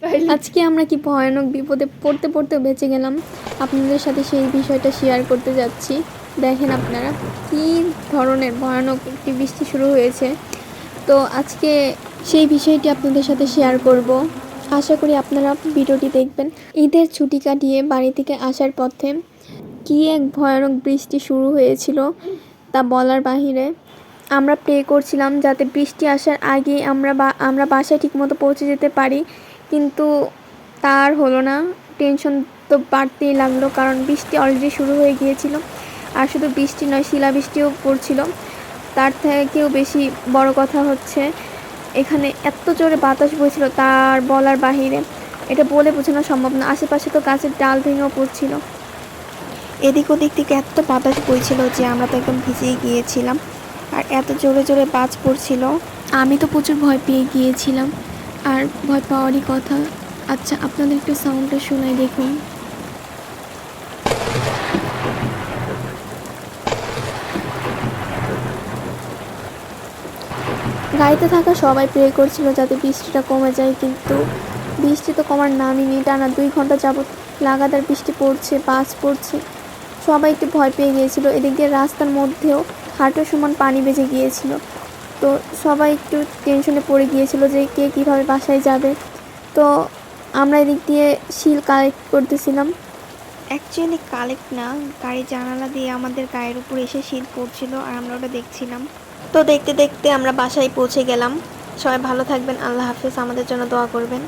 আজকে আমরা কি ভয়ানক বিপদে পড়তে পড়তে বেঁচে গেলাম, আপনাদের সাথে সেই বিষয়টা শেয়ার করতে যাচ্ছি। দেখেন আপনারা কি ধরনের ভয়ানক একটি বৃষ্টি শুরু হয়েছে। তো আজকে সেই বিষয়টি আপনাদের সাথে শেয়ার করব। আশা করি আপনারা ভিডিওটি দেখবেন। ঈদের ছুটি কাটিয়ে বাড়ি থেকে আসার পথে কি এক ভয়ানক বৃষ্টি শুরু হয়েছিল তা বলার বাহিরে। আমরা প্রে করছিলাম যাতে বৃষ্টি আসার আগে আমরা বাসায় ঠিকমতো পৌঁছে যেতে পারি, কিন্তু তার হলো না। টেনশন তো বাড়তেই লাগলো, কারণ বৃষ্টি অলরেডি শুরু হয়ে গিয়েছিল। আর শুধু বৃষ্টি নয়, শিলাবৃষ্টিও পড়ছিল। তার থেকেও বেশি বড় কথা হচ্ছে এখানে এত জোরে বাতাস বইছিল তার বলার বাহিরে। এটা বলে বোঝানো সম্ভব না। আশেপাশে তো গাছের ডাল ভেঙেও পড়ছিল। এদিক ওদিক থেকে এত বাতাস বইছিল যে আমরা তো একদম ভিজেই গিয়েছিলাম। আর এত জোরে জোরে বাজ পড়ছিল, আমি তো প্রচুর ভয় পেয়ে গিয়েছিলাম। আর ভয় পাওয়ারই কথা। আচ্ছা, আপনাদের একটু সাউন্ডটা শোনাই দেখুন। গাড়িতে থাকা সবাই প্রে করছিল যাতে বৃষ্টিটা কমে যায়, কিন্তু বৃষ্টি তো কমার নামই নেই। টানা 2 ঘন্টা যাবত লাগাতার বৃষ্টি পড়ছে, বাজ পড়ছে। সবাই একটু ভয় পেয়ে গিয়েছিল। এদিক দিয়ে রাস্তার মধ্যেও হাঁটুর সমান পানি বেজে গিয়েছিল। তো সবাই একটু টেনশনে পড়ে গিয়েছিল যে কে কীভাবে বাসায় যাবে। তো আমরা এদিক দিয়ে শিল কালেক্ট করতেছিলাম। অ্যাকচুয়ালি কালেক্ট না, গাড়ির জানালা দিয়ে আমাদের গায়ের উপর এসে শিল পড়ছিল আর আমরা ওটা দেখছিলাম। তো দেখতে দেখতে আমরা বাসায় পৌঁছে গেলাম। সবাই ভালো থাকবেন, আল্লাহ হাফেজ, আমাদের জন্য দোয়া করবেন।